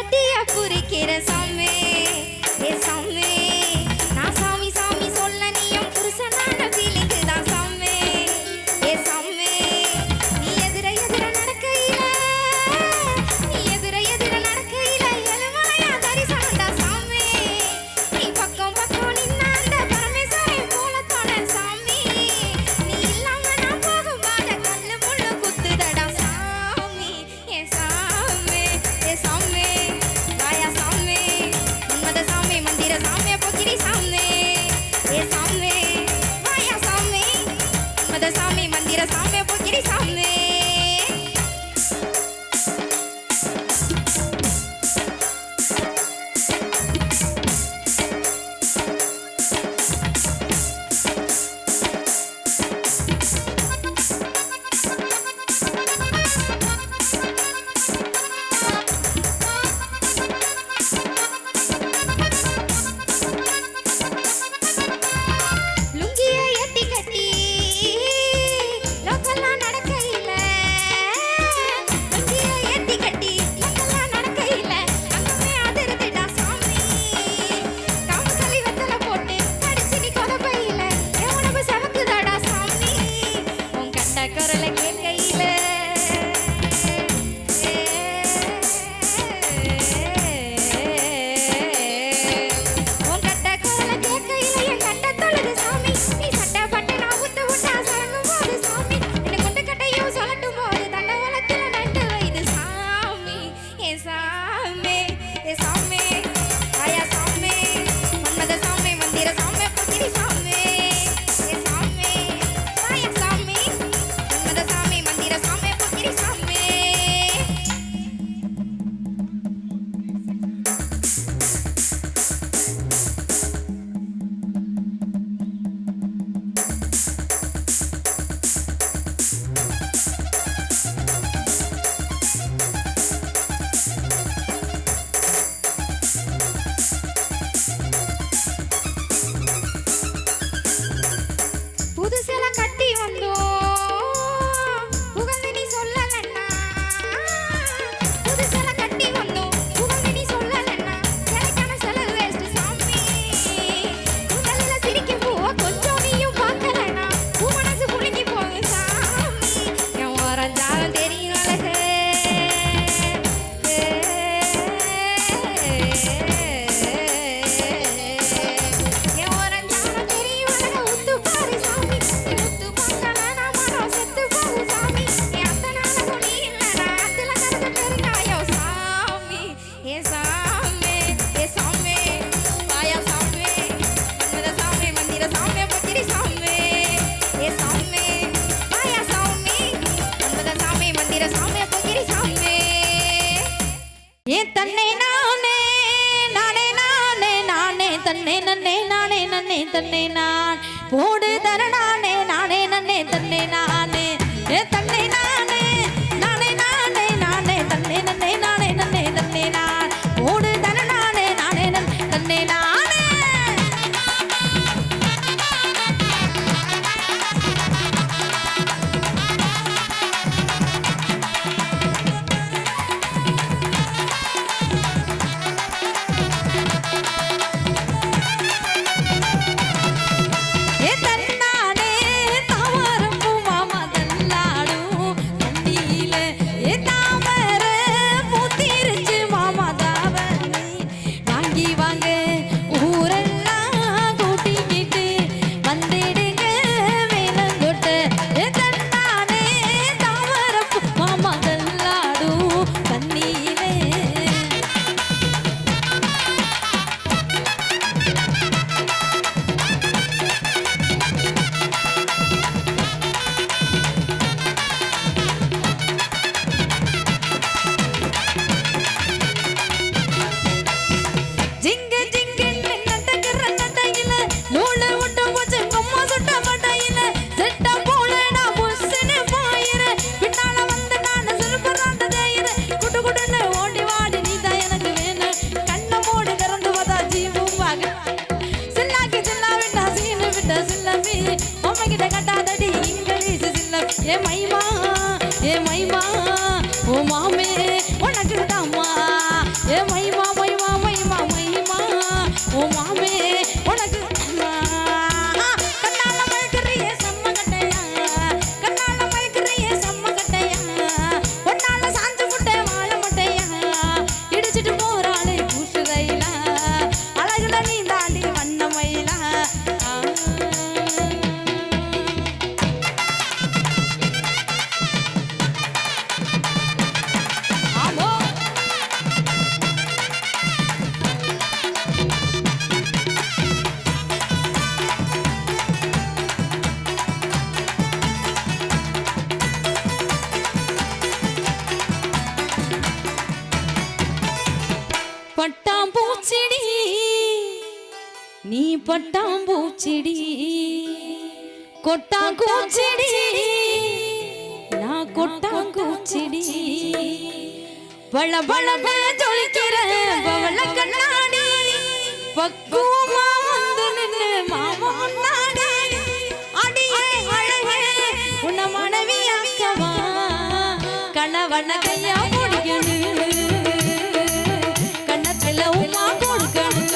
பொண்டாட்டிய புரிக்கிற சாமி ஏ சாமி நான் சாமி சாமி சொல்ல நீயும் புருஷனான ஃபீலிங்கு தான் சாமி ஏ சாமி நீ எதிர எதிர நடக்கையில எழுமலையா தரிசனண்டா சாமி நீ பக்கம் பக்கம் நின்ன அந்த பரமேஸ்வரன் போல தோண சாமி நீ இல்லாம நான் போகும்போத கல்லு முள்ளு குத்துதடா சாமி ஏ சாமி வாயா சாமி மன்மத சாமி மந்திர சாமி பொக்கிரி சாமி ஏ சாமி வாயா சாமி மன்மத சாமி மந்திர சாமி பொக்கிரி சாமி லுங்கிய ஏத்தி கட்டி லோக்கலா நடக்கையில லுங்கிய ஏத்தி கட்டி லோக்கலா நடக்கையில அங்கமே அதிருதுடா சாமி காமகளி வெத்தல போட்டு கடிச்சு நீ கொதப்பையில எவனவு சவக்குதாடா சாமி உன் கட்ட குரல கேட்கையில உன் கட்ட குரல கேட்கையில என் கட்ட தொழுது சாமி நீ சட்ட பட்டு நான் ஊத்து விட்டா சரங்கும் போது சாமி என்ன கொண்டு கட்டையும் சொல்லட்டும் போது தண்டவளத்துல நட்டு வைது சாமி ஏ சாமி ஆயா சாமி மன்மத சாமி மந்திர சாமி பொக்கிரி சாமி ஏ சாமி ஆயா சாமி மன்மத சாமி மந்திர சாமி பொக்கிரி சாமி புதுசெல கட்டி வந்தோம் புகழ்ந்து நீ சொல்லலன்னா புதுசெல கட்டி வந்தோம் புகழ்ந்து நீ சொல்லலன்னா எனக்கான செலவு வேஸ்ட் சாமி முதல்ல சிரிக்கும் பூவ கொஞ்சம் நீயும் பார்க்கலன்னா பூ மனசு புழுங்கி போகும் சாமி என் ஓரஞ்சாலும் தெரியும் அழகு என் ஓரஞ்சாலும் தெரியும் அழகு உத்து பாரு சாமி நீ உத்து பார்க்கல நான் மனம் செத்து போகும் சாமி என் அத்தனால துணி இல்ல நான் அத்துல கருது பெருங்காயம் சாமி ஏ சாமி ஆயா சாமி மன்மத சாமி மந்திர சாமி பொக்கிரி சாமி ஏ சாமி ஆயா சாமி மன்மத சாமி மந்திர சாமி பொக்கிரி சாமி ஏன் தன்னை நானே தன்னை நன்னே தன்னை நான் போடு தர நானே நன்னே தன்னை நானே ஏ தன்னை நானே தன்னை நன்னே தன்னை நான் போடு தர நானே தன்னை நானே ஏ தன்னானே தாவரம் பூ மாமா தள்ளாடும் தண்ணியில ஏ தாமர பூத்திருச்சு மாமா தாவணி வாங்கி வாங்க ஊரெல்லாம் கூட்டிக்கிட்டு வந்திடுங்க வேலங்கொட்ட ஏ தன்னானே தாவரம் பூ மாமா தள்ளாடும் தண்ணியிலே ஜிங்க ஜிங்கன்னு நடக்கிற நடையில நூலை விட்டு போச்சு அம்மா சுட்ட மடையில செட்ட போல நான் புஷ்ஷுன்னு போயிரு பின்னால வந்து நான் சிறுபறாந்த தேயிரு குட்டு குட்டுன்னு ஓடி வாடி நீதான் எனக்கு வேணும் கண்ணை மூடி திறந்து வதா ஜீவும் வாங்க சில்லாக்கி சில்லா விட்டா சீனு விட்டா சில்லமி உம்மகிட்ட கட்டாதடி இங்கிலீஷ் சில்லம் ஏ மைமா ஓ மாமே உனக்கு தாம்மா ஏ மை பட்டாம்பூச்சிடி நீ பட்டாம்பூச்சிடி கொட்டாங்கூச்சிடி நான் கொட்டாங்கூச்சிடி வள வளன்னு ஜொலிக்கிற பவள கண்ணாடி பக்குவமா வந்து நின்னு மாமா முன்னாடி அடியே அழகே உன்னை மனைவியாக்கவா கணவன கையா முடிக்கணும் கண்ணத்துல உமா கொடுக்கணும்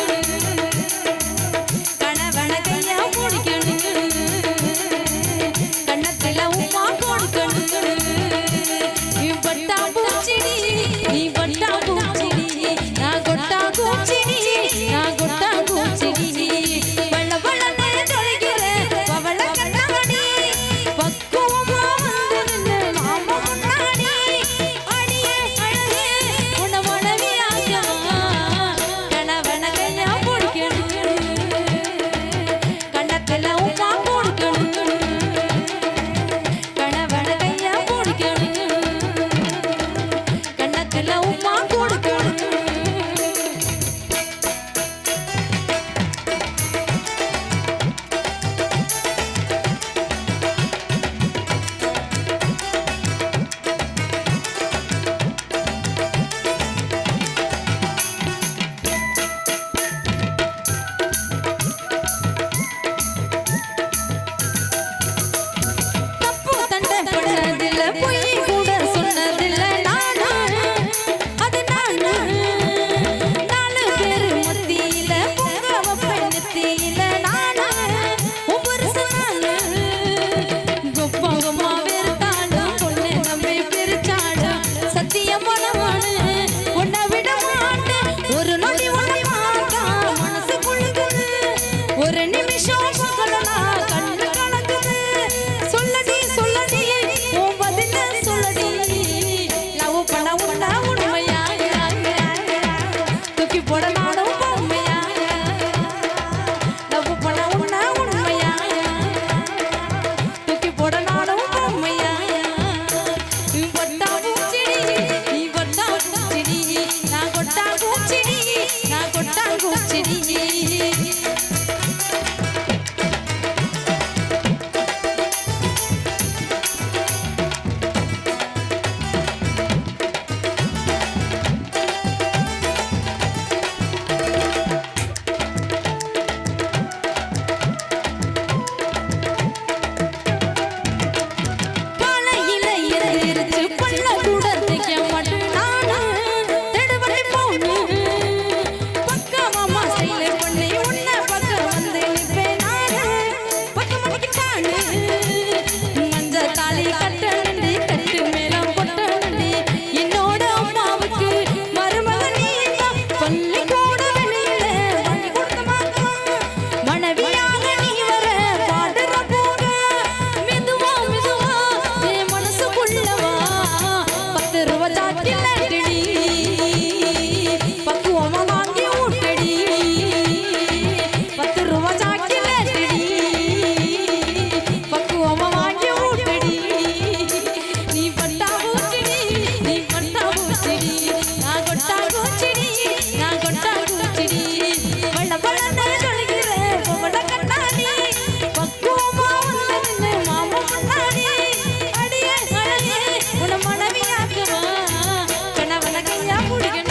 கணவன கையா முடிக்கணும் கண்ணத்துல உமா கொடுக்கணும் நீ பட்டாம்பூச்சிடி நீ பட்டாம்பூச்சிடி நான் கொட்டாங்கூச்சிடி நான் கொட்டாங்கூச்சிடி வள வளன்னு ஜொலிக்கிற பவள கண்ணாடி பக்குவமா வந்து நின்னு மாமா முன்னாடி அடியே அழகே உன்னை மனைவியாக்கவா கணவன கையா பிடிக்கணும் கண்ணத்துல உமா கொடுக்கணும் கணவன கையா பிடிக்கணும் கண்ணத்துல உமா கொடுக்கணும் தப்பு தண்டை பண்ணதில்ல பொய் கூட சொன்னதில்ல நானு அது நானு நாலு பேரு மத்தியில பொங்க வைப்பேன் நெத்தியில நானு ஒவ்வொரு நானு கொப்பகமா வெறுத்தாலும் பொண்ணு நம்மை பிரிச்சாலும் சத்தியமான உன்னை விட மாட்டேன் ஒரு நொடி உன்னை பார்த்தா மனசு குழுகுது ஒரு நிமிஷம் சொல்லலாம் கண்ணு கலக்குது சொல்லடி சொல்லடி உன் பதில சொல்லடி லவ் பண்ண உண்டா உண்மையா தூக்கி போட நானும் பொம்மையா லவ் பண்ண உண்டா உண்மையா தூக்கி போட நானும் பொம்மையா நீ கொட்டாங்கூச்சிடி நீ கொட்டாங்கூச்சிடி நான் கொட்டாங்கூச்சிடி நான் கொட்டாங்கூச்சிடி காலையில எந்திரிச்சு பல்ல கூட தைக்க மாட்டேன் நானு தெடுவடி போனு பக்கமா ஸ்டைல பண்ணி உன்னை பக்கம் வந்து நிப்பேன் நானு பக்கமடிக்கு தானு மஞ்ச தாலி கட்டணுண்டி கட்டு மேலம் கொட்டணுண்டி என்னோட அம்மாவுக்கு மருமகன் நீதான் பள்ளிக்கூட வெளியில வாங்கி கொடுத்த மாட்டோம் மனைவியாக நீ வர பாடுற போக மெதுவா மெதுவா என் மனசுக்குள்ளவா 10 ரூபா சாக்கில் அடிடி பக்குவமா வாங்கி ஊட்டடி 10 ரூபா சாக்கில் அடிடி பக்குவமா வாங்கி ஊட்டடி நீ பட்டாம்பூச்சிடி நீ பட்டாம்பூச்சிடி நான் கொட்டாங்கூச்சிடி நான் கொட்டாங்கூச்சிடி வள வளன்னு ஜொலிக்கிற பவள கண்ணாடி பக்குவமா வந்து நின்னு மாமா முன்னாடி அடியே அழகே உன்னை மனைவியாக்கவா கணவன கையா பிடிக்கணும்